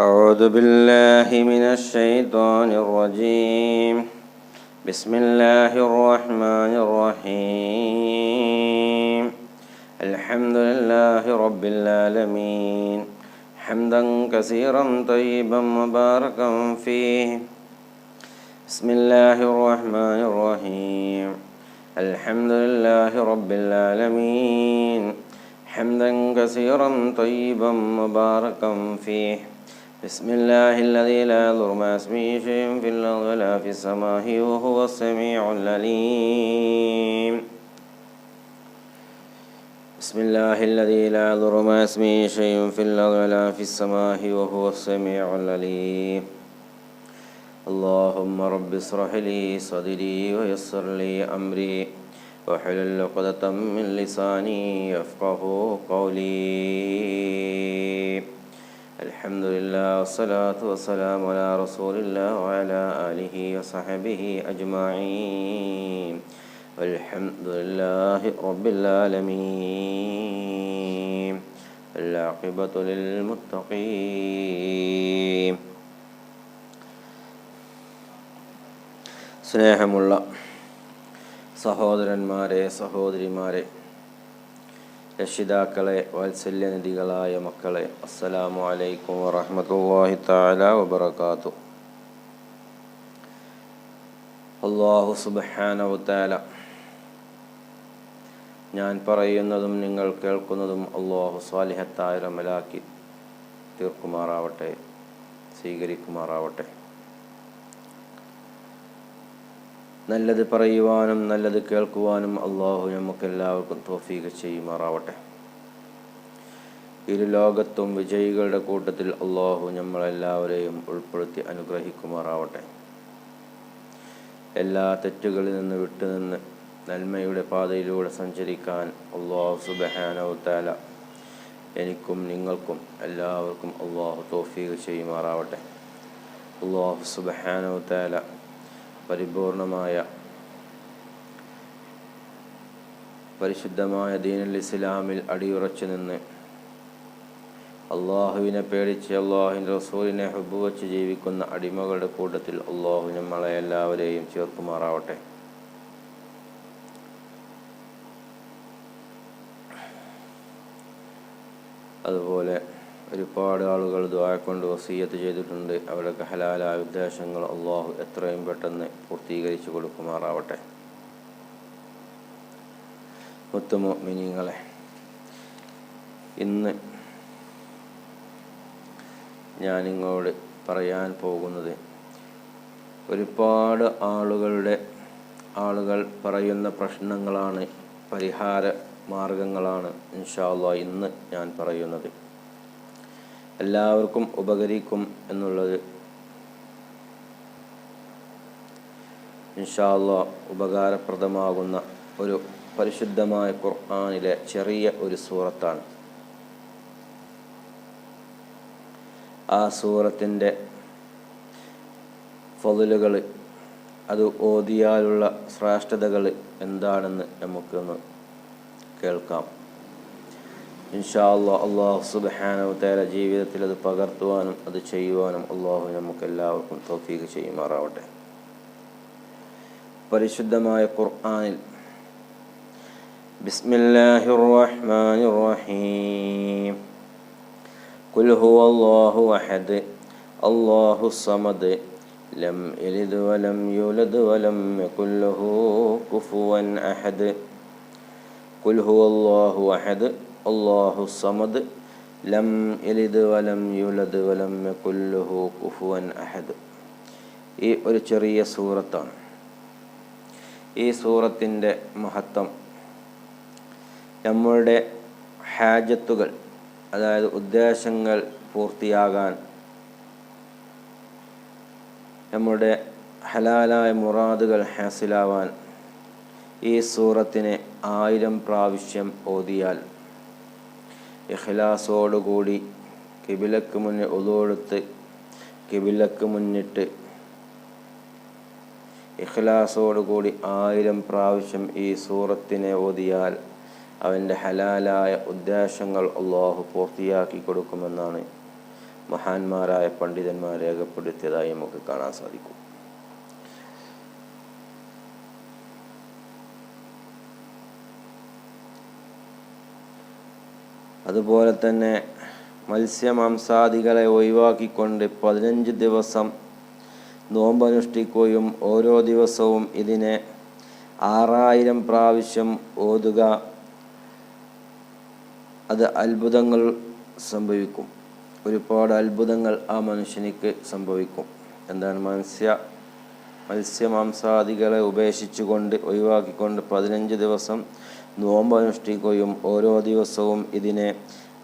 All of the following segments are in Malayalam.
أعوذ بالله من الشيطان الرجيم. بسم الله الرحمن الرحيم. الحمد لله رب العالمين حمدا كثيرا طيبا مباركا فيه. بسم الله الرحمن الرحيم. الحمد لله رب العالمين حمدا كثيرا طيبا مباركا فيه. بسم الله الذي لا يضر مع اسمه شيء في الأرض ولا في السماء وهو السميع العليم. بسم الله الذي لا يضر مع اسمه شيء في الأرض ولا في السماء وهو السميع العليم. اللهم رب اشرح لي صدري ويسر لي أمري واحلل عقدة من لساني يفقهوا قولي. الحمد لله والصلاة والسلام على رسول الله وعلى آله وصحبه أجمعين والحمد لله رب العالمين. العاقبة للمتقين. സ്നേഹമുള്ള സഹോദരന്മാരെ, സഹോദരിമാരെ, രക്ഷിതാക്കളെ, വാത്സല്യനിധികളായ മക്കളെ, അസ്സലാമു അലൈക്കും വറഹ്മത്തുള്ളാഹി തആല വബറകാതുഹു. അല്ലാഹു സുബ്ഹാനഹു തആല ഞാൻ പറയുന്നതും നിങ്ങൾ കേൾക്കുന്നതും അല്ലാഹു സ്വാലിഹത്തായ അമലാക്കി തീർക്കുമാറാവട്ടെ, സ്വീകരിക്കുമാറാവട്ടെ. നല്ലത് പറയുവാനും നല്ലത് കേൾക്കുവാനും അള്ളാഹു നമുക്കെല്ലാവർക്കും തൗഫീഖ് ചെയ്യുമാറാവട്ടെ. ഇരു ലോകത്തും വിജയികളുടെ കൂട്ടത്തിൽ അള്ളാഹു നമ്മളെല്ലാവരെയും ഉൾപ്പെടുത്തി അനുഗ്രഹിക്കുമാറാവട്ടെ. എല്ലാ തെറ്റുകളിൽ നിന്ന് വിട്ടുനിന്ന് നന്മയുടെ പാതയിലൂടെ സഞ്ചരിക്കാൻ അള്ളാഹു സുബ്ഹാനഹു തആല എനിക്കും നിങ്ങൾക്കും എല്ലാവർക്കും അള്ളാഹു തൗഫീഖ് ചെയ്യുമാറാവട്ടെ. അള്ളാഹു സുബ്ഹാനഹു തആല പരിപൂർണമായ പരിശുദ്ധമായ ദീനുൽ ഇസ്ലാമിൽ അടിയുറച്ചു നിന്ന് അള്ളാഹുവിനെ പേടിച്ച് അള്ളാഹുവിൻ്റെ റസൂലിനെ ഹുബ്ബ് വച്ച് ജീവിക്കുന്ന അടിമകളുടെ കൂട്ടത്തിൽ അള്ളാഹു നമ്മളെ എല്ലാവരെയും ചേർക്കുമാറാവട്ടെ. അതുപോലെ ഒരുപാട് ആളുകൾ ദുആ കൊണ്ട് വസിയ്യത്ത് ചെയ്തിട്ടുണ്ട്. അവരുടെ ഹലാലായ ഉദ്ദേശങ്ങൾ അള്ളാഹു എത്രയും പെട്ടെന്ന് പൂർത്തീകരിച്ചു കൊടുക്കുമാറാവട്ടെ. മുത്തുമുഅ്മിനീങ്ങളെ, ഇന്ന് ഞാൻ നിങ്ങളോട് പറയാൻ പോകുന്നത് ഒരുപാട് ആളുകൾ പറയുന്ന പ്രശ്നങ്ങളാണ്, പരിഹാര മാർഗങ്ങളാണ് ഇൻഷാ അല്ലാഹ് ഇന്ന് ഞാൻ പറയുന്നത്. എല്ലാവർക്കും ഉപകരിക്കും എന്നുള്ളത് ഇൻഷാ അല്ലാഹ് ഉപകാരപ്രദമാകുന്ന ഒരു പരിശുദ്ധമായ ഖുർആനിലെ ചെറിയ ഒരു സൂറത്താണ്. ആ സൂറത്തിൻ്റെ ഫളുലുകൾ, അത് ഓതിയാലുള്ള ശ്രേഷ്ഠതകൾ എന്താണെന്ന് നമുക്കൊന്ന് കേൾക്കാം. ഇൻഷാ അല്ലാഹ് അല്ലാഹു സുബ്ഹാനഹു തആല ജീവിതത്തിൽ അത് പകർത്തുവാനും അത് ചെയ്യുവാനും അല്ലാഹു നമുക്കെല്ലാവർക്കും തൗഫീഖ് ചെയ്യുമാറാവട്ടെ. പരിശുദ്ധമായ ഖുർആനിൽ ബിസ്മില്ലാഹിർ റഹ്മാനിർ റഹീം. ഖുൽ ഹുവല്ലാഹു അഹദ് അല്ലാഹുസ് സമദ് ലം യലിദ് വലം യൂലദ് വലം യകുൽ ലഹു കുഫുവൻ അഹദ്. ഖുൽ ഹുവല്ലാഹു അഹദ് അല്ലാഹു സമദ് ലം യലിദ് വലം യൂലദ് വലം യകുൽ ലഹു കുഫുവൻ അഹദ്. ഈ ഒരു ചെറിയ സൂറത്താണ്. ഈ സൂറത്തിൻ്റെ മഹത്വം നമ്മളുടെ ഹാജത്തുകൾ, അതായത് ഉദ്ദേശങ്ങൾ പൂർത്തിയാകാൻ, നമ്മുടെ ഹലാലായ മുറാദുകൾ ഹാസിലാവാൻ ഈ സൂറത്തിനെ 1000 പ്രാവശ്യം ഓതിയാൽ, ഇഖ്ലാസോടുകൂടി കിബിലക്ക് മുന്നിൽ ഒളുവെടുത്ത് കിബിലക്ക് മുന്നിട്ട് ഇഖ്ലാസോടുകൂടി 1000 പ്രാവശ്യം ഈ സൂറത്തിനെ ഓതിയാൽ അവൻ്റെ ഹലാലായ ഉദ്ദേശങ്ങൾ അള്ളാഹു പൂർത്തിയാക്കി കൊടുക്കുമെന്നാണ് മഹാന്മാരായ പണ്ഡിതന്മാർ രേഖപ്പെടുത്തിയതായി നമുക്ക് കാണാൻ സാധിക്കും. അതുപോലെ തന്നെ മത്സ്യമാംസാദികളെ ഒഴിവാക്കിക്കൊണ്ട് 15 ദിവസം നോമ്പനുഷ്ഠിക്കുകയും ഓരോ ദിവസവും ഇതിനെ 6000 പ്രാവശ്യം ഓതുക. അത് അത്ഭുതങ്ങൾ സംഭവിക്കും. ഒരുപാട് അത്ഭുതങ്ങൾ ആ മനുഷ്യനിക്ക് സംഭവിക്കും. എന്താണ്? മത്സ്യമാംസാദികളെ ഉപേക്ഷിച്ചുകൊണ്ട് ഒഴിവാക്കിക്കൊണ്ട് 15 ദിവസം നോമ്പ് അനുഷ്ഠിക്കുകയും ഓരോ ദിവസവും ഇതിനെ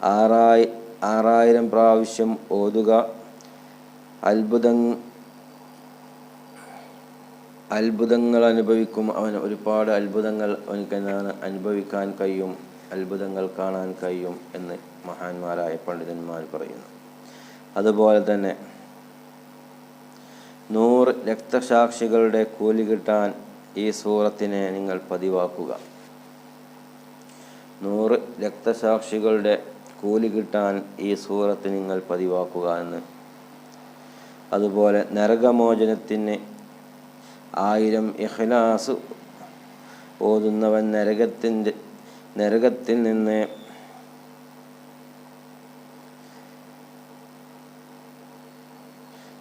6000 പ്രാവശ്യം ഓതുക. അത്ഭുതങ്ങൾ അനുഭവിക്കും. അവന് ഒരുപാട് അത്ഭുതങ്ങൾ അവനിക്ക് അനുഭവിക്കാൻ കഴിയും, അത്ഭുതങ്ങൾ കാണാൻ കഴിയും എന്ന് മഹാന്മാരായ പണ്ഡിതന്മാർ പറയുന്നു. അതുപോലെ തന്നെ 100 രക്തസാക്ഷികളുടെ കൂലി കിട്ടാൻ ഈ സൂറത്തിനെ നിങ്ങൾ പതിവാക്കുക. 100 രക്തസാക്ഷികളുടെ കൂലി കിട്ടാൻ ഈ സൂറത്ത് നിങ്ങൾ പതിവാക്കുക എന്ന്. അതുപോലെ നരകമോചനത്തിന് 1000 ഇഖ്ലാസ് ഓതുന്നവൻ നരകത്തിൽ നിന്ന്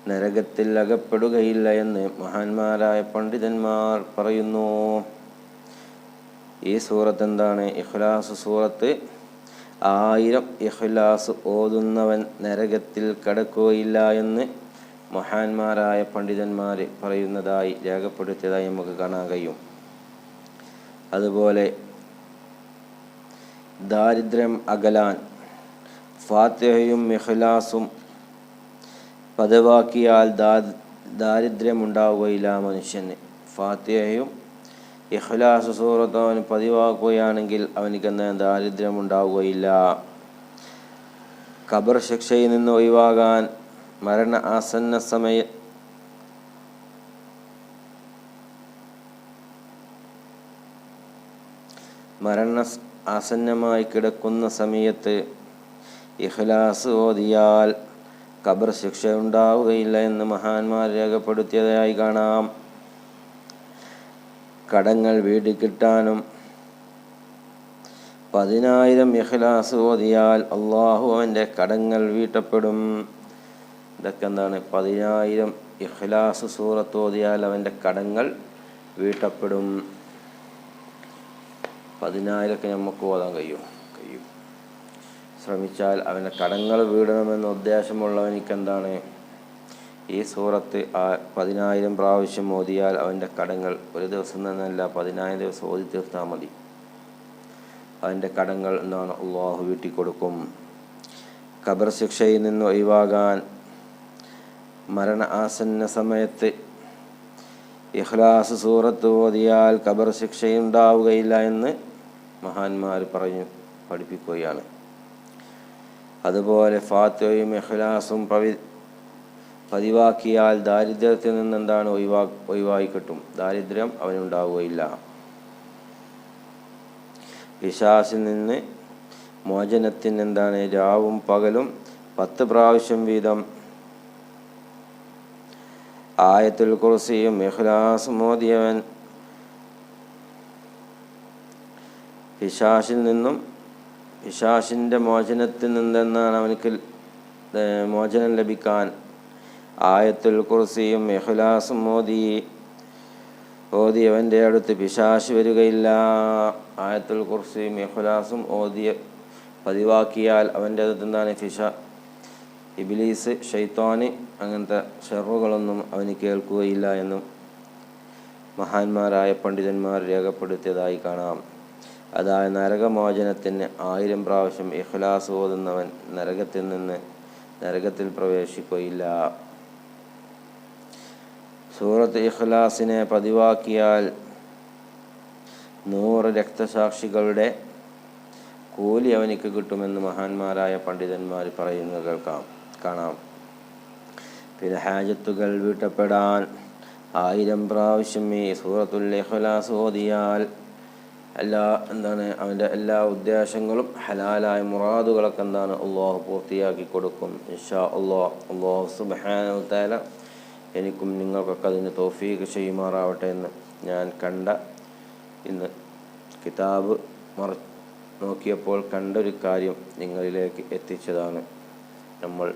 നരകത്തിൽ അകപ്പെടുകയില്ല എന്ന് മഹാന്മാരായ പണ്ഡിതന്മാർ പറയുന്നു. ഈ സൂറത്ത് എന്താണ്? ഇഖ്ലാസ് സൂറത്ത്. 1000 ഇഖ്ലാസ് ഓതുന്നവൻ നരകത്തിൽ കടക്കുകയില്ല എന്ന് മഹാന്മാരായ പണ്ഡിതന്മാർ പറയുന്നതായി രേഖപ്പെടുത്തിയതായി നമുക്ക് കാണാൻ കഴിയും. അതുപോലെ ദാരിദ്ര്യം അകലാൻ ഫാത്തിഹയും ഇഖ്ലാസും പതിവാക്കിയാൽ ദാരിദ്ര്യമുണ്ടാവുകയില്ല മനുഷ്യന്. ഫാത്തിഹയും ഇഖ്ലാസ് സൂറത്തും അവൻ പതിവാക്കുകയാണെങ്കിൽ അവനിക്ക് എന്താ? ദാരിദ്ര്യമുണ്ടാവുകയില്ല. ഖബർ ശിക്ഷയിൽ നിന്ന് ഒഴിവാകാൻ മരണ ആസന്നമായി കിടക്കുന്ന സമയത്ത് ഇഖ്ലാസ് ഓതിയാൽ ഖബർ ശിക്ഷ ഉണ്ടാവുകയില്ല എന്ന് മഹാന്മാർ രേഖപ്പെടുത്തിയതായി കാണാം. കടങ്ങൾ വീടിക്കിട്ടാനും 10000 ഇഖ്ലാസ് ഓതിയാൽ അള്ളാഹു അവൻ്റെ കടങ്ങൾ വീട്ടപ്പെടും. ഇതൊക്കെ എന്താണ്? 10000 ഇഖ്ലാസ് സൂറത്ത് ഓതിയാൽ അവൻ്റെ കടങ്ങൾ വീട്ടപ്പെടും. 10000 നമുക്ക് ഓതാൻ കഴിയും. ശ്രമിച്ചാൽ അവൻ്റെ കടങ്ങൾ വീടണമെന്ന ഉദ്ദേശമുള്ളവനിക്ക് എന്താണ്? ഈ സൂറത്ത് 10000 പ്രാവശ്യം ഓതിയാൽ അവൻ്റെ കടങ്ങൾ ഒരു ദിവസം തന്നെയല്ല, 10000 ദിവസം ഓതി തീർത്താൽ മതി. അവൻ്റെ കടങ്ങൾ എന്താണ്? അള്ളാഹു വീട്ടിക്കൊടുക്കും. ഖബർ ശിക്ഷയിൽ നിന്ന് ഒഴിവാകാൻ മരണ ആസന്ന സമയത്ത് ഇഖ്ലാസ് സൂറത്ത് ഓതിയാൽ ഖബർ ശിക്ഷയുണ്ടാവുകയില്ല എന്ന് മഹാന്മാർ പഠിപ്പിക്കുകയാണ്. അതുപോലെ ഫാത്തിഹയും ഇഖ്ലാസും പതിവാക്കിയാൽ ദാരിദ്ര്യത്തിൽ നിന്ന് എന്താണ്? ഒഴിവായി കിട്ടും. ദാരിദ്ര്യം അവനുണ്ടാവുകയില്ല. പിശാചിൽ നിന്ന് മോചനത്തിന് എന്താണ്? രാവും പകലും 10 പ്രാവശ്യം വീതം ആയത്തുൽ കുർസിയും ഇഖ്ലാസും ഓതിയവൻ പിശാചിൻ്റെ മോചനത്തിൽ നിന്നെന്നാണ് അവനക്ക് മോചനം ലഭിക്കാൻ ആയത്തുൽ കുർസിയും ഇഖ്ലാസും ഓതിയവൻ്റെ അടുത്ത് പിശാച് വരികയില്ല. ആയത്തുൽ കുർസിയും ഇഖ്ലാസും പതിവാക്കിയാൽ അവൻ്റെ അടുത്ത് എന്താണ്? ഇബ്ലീസ്, ശൈത്താന് അങ്ങനത്തെ ഷർറുകളൊന്നും അവന് കേൾക്കുകയില്ല എന്നും മഹാന്മാരായ പണ്ഡിതന്മാർ രേഖപ്പെടുത്തിയതായി കാണാം. അതായത് നരകമോചനത്തിന് 1000 പ്രാവശ്യം ഇഖ്ലാസ് ഓതുന്നവൻ നരകത്തിൽ പ്രവേശിക്കുകയില്ല. സൂറത്ത് ഇഖ്ലാസിനെ പതിവാക്കിയാൽ 100 രക്തസാക്ഷികളുടെ കൂലി അവനിക്ക് കിട്ടുമെന്ന് മഹാന്മാരായ പണ്ഡിതന്മാർ പറയുന്നത് കാണാം. പിന്നെ ഹാജത്തുകൾ വീട്ടപ്പെടാൻ 1000 പ്രാവശ്യം ഈ സൂറത്തുൽ ഇഖ്ലാസ് ഓതിയാൽ അവൻ്റെ എല്ലാ ഉദ്ദേശങ്ങളും ഹലാലായ മുറാദുകളൊക്കെ അള്ളാഹു പൂർത്തിയാക്കി കൊടുക്കും ഇൻഷാ അല്ലാഹ്. അല്ലാഹു സുബ്ഹാനഹു വ തആല എനിക്കും നിങ്ങൾക്കൊക്കെ അതിന് തൗഫീഖ് ചെയ്യുമാറാവട്ടെ എന്ന് ഞാൻ ഇന്ന് കിതാബ് നോക്കിയപ്പോൾ കണ്ടൊരു കാര്യം നിങ്ങളിലേക്ക് എത്തിച്ചതാണ്. നമ്മൾ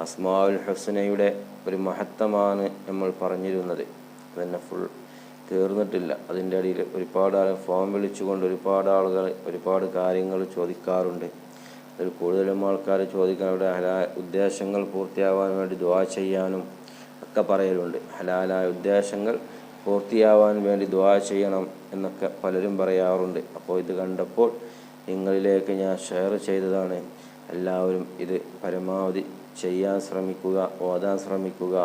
അസ്മാഉൽ ഹുസ്നയുടെ ഒരു മഹത്വമാണ് നമ്മൾ പറഞ്ഞിരുന്നത്. അതന്നെ ഫുൾ തീർന്നിട്ടില്ല. അതിൻ്റെ ഇടയിൽ ഒരുപാട് ഫോം വിളിച്ചുകൊണ്ട് ഒരുപാട് ആളുകൾ ഒരുപാട് കാര്യങ്ങൾ ചോദിക്കാറുണ്ട്. അതിൽ കൂടുതലും ആൾക്കാർ ചോദിക്കാറുണ്ട് ഉദ്ദേശങ്ങൾ പൂർത്തിയാവാൻ വേണ്ടി ദുആ ചെയ്യാനും ഒക്കെ പറയലുണ്ട്. ഹലാലായ ഉദ്ദേശങ്ങൾ പൂർത്തിയാവാൻ വേണ്ടി ദുആ ചെയ്യണം എന്നൊക്കെ പലരും പറയാറുണ്ട്. അപ്പോൾ ഇത് കണ്ടപ്പോൾ നിങ്ങളിലേക്ക് ഞാൻ ഷെയർ ചെയ്തതാണ്. എല്ലാവരും ഇത് പരമാവധി ചെയ്യാൻ ശ്രമിക്കുക, ഓതാൻ ശ്രമിക്കുക.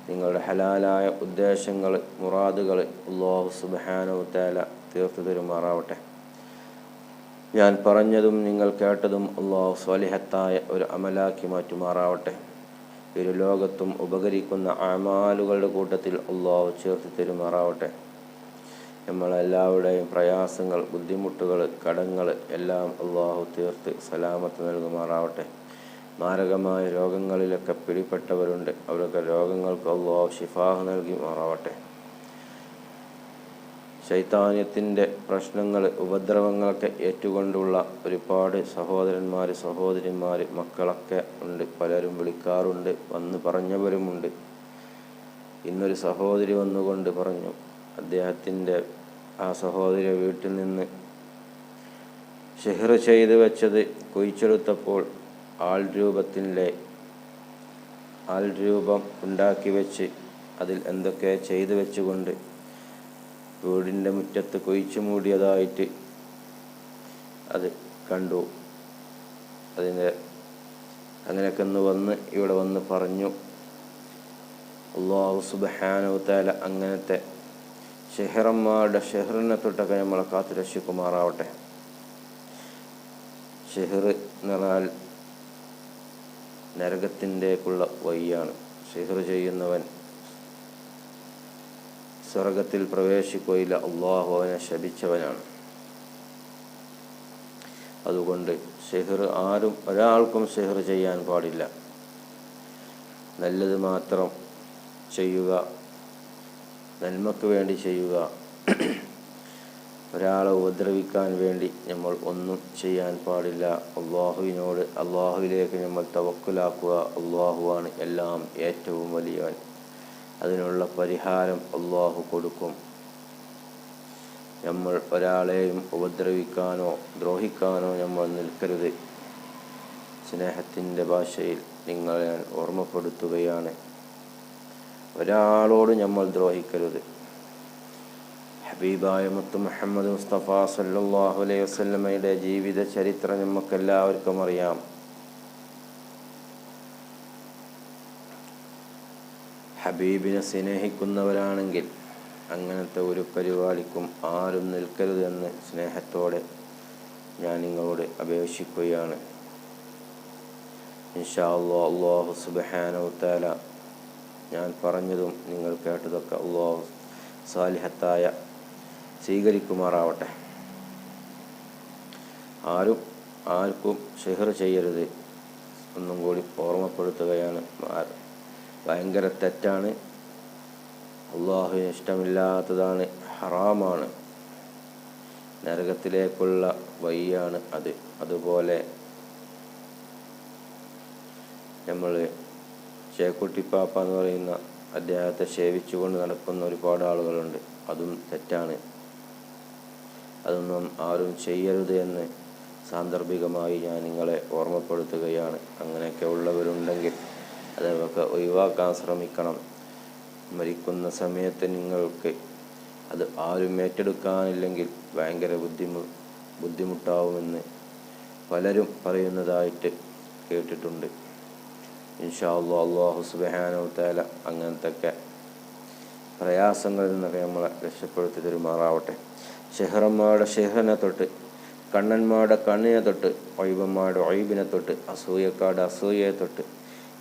നിങ്ങളുടെ ഹലാലായ ഉദ്ദേശങ്ങൾ മുറാദുകൾ അല്ലാഹു സുബ്ഹാനഹു വ തആല തീർത്തു തരുമാറാവട്ടെ. ഞാൻ പറഞ്ഞതും നിങ്ങൾ കേട്ടതും അല്ലാഹു സ്വാലിഹത്തായ ഒരു അമലാക്കി മാറ്റുമാറാവട്ടെ. ഇരു ലോകത്തും ഉപകരിക്കുന്ന അമാലുകളുടെ കൂട്ടത്തിൽ അല്ലാഹു ചേർത്ത് തരുമാറാവട്ടെ. നമ്മളെല്ലാവരുടെയും പ്രയാസങ്ങൾ, ബുദ്ധിമുട്ടുകൾ, കടങ്ങൾ എല്ലാം അല്ലാഹു തീർത്ത് സലാമത്ത് നൽകുമാറാവട്ടെ. മാരകമായ രോഗങ്ങളിലൊക്കെ പിടിപ്പെട്ടവരുണ്ട്. അവരൊക്കെ രോഗങ്ങൾക്ക് അല്ലാഹു ശിഫാഹ് നൽകുമാറാവട്ടെ. ശൈത്താന്യത്തിൻ്റെ പ്രശ്നങ്ങൾ, ഉപദ്രവങ്ങളൊക്കെ ഏറ്റുകൊണ്ടുള്ള ഒരുപാട് സഹോദരന്മാർ, മക്കളൊക്കെ ഉണ്ട്. പലരും വിളിക്കാറുണ്ട്, വന്ന് പറഞ്ഞവരുമുണ്ട്. ഇന്നൊരു സഹോദരി വന്നുകൊണ്ട് പറഞ്ഞു, അദ്ദേഹത്തിൻ്റെ ആ സഹോദരി വീട്ടിൽ നിന്ന് ഷിഹ്ർ ചെയ്ത് വെച്ചത് കുഴിച്ചെടുത്തപ്പോൾ ആൾരൂപം ഉണ്ടാക്കി വെച്ച് അതിൽ എന്തൊക്കെ ചെയ്തു വെച്ചുകൊണ്ട് വീടിൻ്റെ മുറ്റത്ത് കുഴിച്ചു മൂടിയതായിട്ട് അത് കണ്ടു. അങ്ങനെയൊക്കെ ഇവിടെ വന്ന് പറഞ്ഞു. അല്ലാഹു സുബ്ഹാനഹു വ തആല അങ്ങനത്തെ ഷിഹ്റന്മാരുടെ ഷിഹ്റിനെ തൊട്ടൊക്കെ നമ്മളെ കാത്തു രക്ഷിക്കുമാറാവട്ടെ. ഷിഹ്ർ എന്ന് പറഞ്ഞാൽ നരകത്തിൻ്റെക്കുള്ള വഴിയാണ്. ഷിഹ്ർ ചെയ്യുന്നവൻ സ്വർഗത്തിൽ പ്രവേശിക്കുകയില്ല. അല്ലാഹു അവനെ ശപിച്ചവനാണ്. അതുകൊണ്ട് ഒരാൾക്കും ഷിഹ്ർ ചെയ്യാൻ പാടില്ല. നല്ലത് മാത്രം ചെയ്യുക, നന്മക്ക് വേണ്ടി ചെയ്യുക. ഒരാളെ ഉപദ്രവിക്കാൻ വേണ്ടി നമ്മൾ ഒന്നും ചെയ്യാൻ പാടില്ല. അള്ളാഹുവിലേക്ക് നമ്മൾ തവക്കുലാക്കുക. അള്ളാഹുവാണ് എല്ലാം ഏറ്റവും വലിയവൻ. അതിനുള്ള പരിഹാരം അള്ളാഹു കൊടുക്കും. നമ്മൾ ഒരാളെയും ഉപദ്രവിക്കാനോ ദ്രോഹിക്കാനോ നമ്മൾ നിൽക്കരുത്. സ്നേഹത്തിൻ്റെ ഭാഷയിൽ നിങ്ങളെ ഞാൻ ഓർമ്മപ്പെടുത്തുകയാണ്, ഒരാളോട് നമ്മൾ ദ്രോഹിക്കരുത്. ഹബീബായ മുത്ത് മുഹമ്മദ് മുസ്തഫ സല്ലല്ലാഹു അലൈഹി വസല്ലമയുടെ ജീവിത ചരിത്രം നമുക്കെല്ലാവർക്കും അറിയാം. ഹബീബിനെ സ്നേഹിക്കുന്നവരാണെങ്കിൽ അങ്ങനത്തെ ഒരു പരിപാടിക്കും ആരും നിൽക്കരുതെന്ന് സ്നേഹത്തോടെ ഞാൻ നിങ്ങളോട് അപേക്ഷിക്കുകയാണ്. ഇൻഷാ അല്ലാഹ് അല്ലാഹു സുബ്ഹാനഹു വ തആല ഞാൻ പറഞ്ഞതും നിങ്ങൾ കേട്ടതൊക്കെ അല്ലാഹു സാലിഹത്തായ സ്വീകരിക്കുമാറാവട്ടെ. ആർക്കും ഷിഹ്ർ ചെയ്യരുത്. ഒന്നും കൂടി ഓർമ്മപ്പെടുത്തുകയാണ്. ഭയങ്കര തെറ്റാണ്. അല്ലാഹുവിന് ഇഷ്ടമില്ലാത്തതാണ്, ഹറാമാണ്, നരകത്തിലേക്കുള്ള വഴിയാണ് അത്. അതുപോലെ നമ്മൾ ചേക്കുട്ടിപ്പാപ്പ എന്ന് പറയുന്ന അദ്ദേഹത്തെ സേവിച്ചുകൊണ്ട് നടക്കുന്ന ഒരുപാട് ആളുകളുണ്ട്. അതും തെറ്റാണ്. അതൊന്നും ആരും ചെയ്യരുത് എന്ന് സാന്ദർഭികമായി ഞാൻ നിങ്ങളെ ഓർമ്മപ്പെടുത്തുകയാണ്. അങ്ങനെയൊക്കെ ഉള്ളവരുണ്ടെങ്കിൽ അതൊക്കെ ഒഴിവാക്കാൻ ശ്രമിക്കണം. മരിക്കുന്ന സമയത്ത് നിങ്ങൾക്ക് അത് ആരും ഏറ്റെടുക്കാനില്ലെങ്കിൽ ഭയങ്കര ബുദ്ധിമുട്ടാവുമെന്ന് പലരും പറയുന്നതായിട്ട് കേട്ടിട്ടുണ്ട്. ഇൻഷാ അല്ലാഹ് അല്ലാഹു സുബ്ഹാനഹു വ തആല അങ്ങനത്തെ പ്രയാസങ്ങളിൽ നിന്നൊക്കെ നമ്മളെ രക്ഷപ്പെടുത്തി തരുമാറാവട്ടെ. ഷിഹ്റന്മാരുടെ ഷിഹ്റിനെ തൊട്ട്, കണ്ണന്മാരുടെ കണ്ണിനെ തൊട്ട്, ഒയ്ബന്മാരുടെ ഒയ്ബിനെ തൊട്ട്, അസൂയക്കാരുടെ അസൂയയെ തൊട്ട്,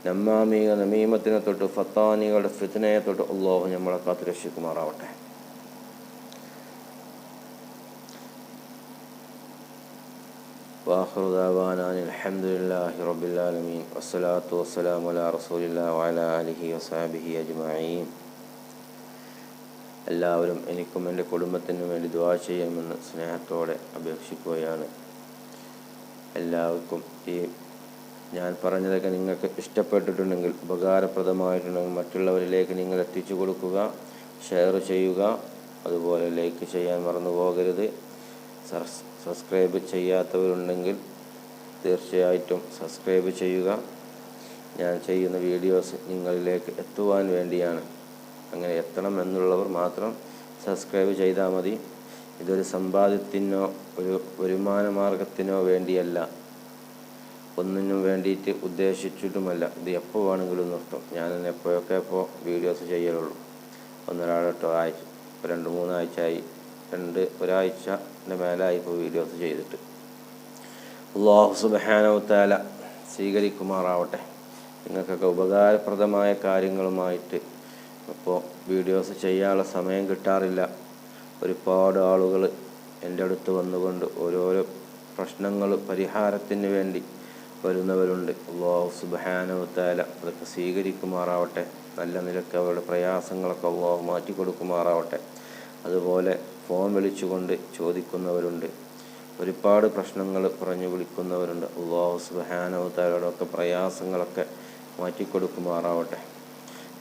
നമീമത്തിനെ തൊട്ട്, ഫത്താനികളുടെ ഫിത്നയെ തൊട്ട് അല്ലാഹു നമ്മളെ കാത്തു രക്ഷിക്കുമാറാവട്ടെ. വാഖിറു ദഅവാനാ അൽഹംദുലില്ലാഹി റബ്ബിൽ ആലമീൻ വസ്സലാത്തു വസ്സലാമു അലാ റസൂലില്ലാഹി വഅലാ ആലിഹി വസഹ്ബിഹി അജ്മഈൻ. എല്ലാവരും എനിക്കും എൻ്റെ കുടുംബത്തിനും വേണ്ടി ദുആ ചെയ്യണമെന്ന് സ്നേഹത്തോടെ അപേക്ഷിക്കുകയാണ്. എല്ലാവർക്കും ഈ ഞാൻ പറഞ്ഞതൊക്കെ നിങ്ങൾക്ക് ഇഷ്ടപ്പെട്ടിട്ടുണ്ടെങ്കിൽ, ഉപകാരപ്രദമായിട്ടുണ്ടെങ്കിൽ മറ്റുള്ളവരിലേക്ക് നിങ്ങൾ എത്തിച്ചു കൊടുക്കുക, ഷെയർ ചെയ്യുക. അതുപോലെ ലൈക്ക് ചെയ്യാൻ മറന്നു പോകരുത്. സബ്സ്ക്രൈബ് ചെയ്യാത്തവരുണ്ടെങ്കിൽ തീർച്ചയായിട്ടും സബ്സ്ക്രൈബ് ചെയ്യുക. ഞാൻ ചെയ്യുന്ന വീഡിയോസ് നിങ്ങളിലേക്ക് എത്തുവാൻ വേണ്ടിയാണ്. അങ്ങനെ എത്തണം എന്നുള്ളവർ മാത്രം സബ്സ്ക്രൈബ് ചെയ്താൽ മതി. ഇതൊരു സമ്പാദ്യത്തിനോ ഒരു വരുമാന മാർഗത്തിനോ വേണ്ടിയല്ല, ഒന്നിനും വേണ്ടിയിട്ട് ഉദ്ദേശിച്ചിട്ടുമല്ല. ഇത് എപ്പോൾ വേണമെങ്കിലും നിർത്തും. ഞാൻ എപ്പോഴൊക്കെ വീഡിയോസ് ചെയ്യലുള്ളൂ. ഒന്നൊരാളെട്ടോ ആഴ്ച 2-3 ആഴ്ചയായി, ഒരാഴ്ചൻ്റെ മേലായി ഇപ്പോൾ വീഡിയോസ് ചെയ്തിട്ട്. അല്ലാഹു സുബ്ഹാനഹു വ തആല സ്വീകരിക്കുമാറാവട്ടെ. നിങ്ങൾക്കൊക്കെ ഉപകാരപ്രദമായ കാര്യങ്ങളുമായിട്ട് ഇപ്പോൾ വീഡിയോസ് ചെയ്യാനുള്ള സമയം കിട്ടാറില്ല. ഒരുപാട് ആളുകൾ എൻ്റെ അടുത്ത് വന്നുകൊണ്ട് ഓരോരോ പ്രശ്നങ്ങൾ പരിഹാരത്തിന് വേണ്ടി വരുന്നവരുണ്ട്. അല്ലാഹു സുബ്ഹാനഹു വ തആല അതൊക്കെ സ്വീകരിക്കുമാറാവട്ടെ. നല്ല നിലക്ക് അവരുടെ പ്രയാസങ്ങളൊക്കെ അല്ലാഹു മാറ്റിക്കൊടുക്കുമാറാവട്ടെ. അതുപോലെ ഫോൺ വിളിച്ചുകൊണ്ട് ചോദിക്കുന്നവരുണ്ട്, ഒരുപാട് പ്രശ്നങ്ങൾ പറഞ്ഞു വിളിക്കുന്നവരുണ്ട്. അല്ലാഹു സുബ്ഹാനഹു വ തആലയുടെ പ്രയാസങ്ങളൊക്കെ മാറ്റിക്കൊടുക്കുമാറാവട്ടെ.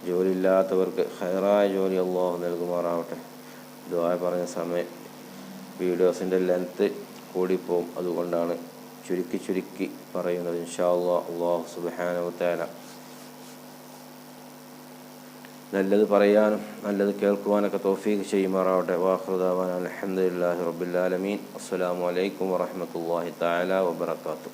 ജോലിയില്ലാത്തവർക്ക് ഖൈറായ ജോലി അല്ലാഹു നൽകുമാറാവട്ടെ. ദുആ പറഞ്ഞ സമയം വീഡിയോസിൻ്റെ ലെങ്ത്ത് കൂടിപ്പോവും, അതുകൊണ്ടാണ് ചുരുക്കി പറയുന്നത്. ഇൻഷാ അല്ലാഹ് അല്ലാഹു സുബ്ഹാനഹു വ തആല നല്ലത് പറയാനും നല്ലത് കേൾക്കുവാനൊക്കെ തൗഫീഖ് ചെയ്യുമാറാവട്ടെ. വാഖിറു ദഅവാനാ അൽഹംദുലില്ലാഹി റബ്ബിൽ ആലമീൻ. അസ്സലാമു അലൈക്കും വറഹ്മത്തുള്ളാഹി തആല വബറകാതുഹു.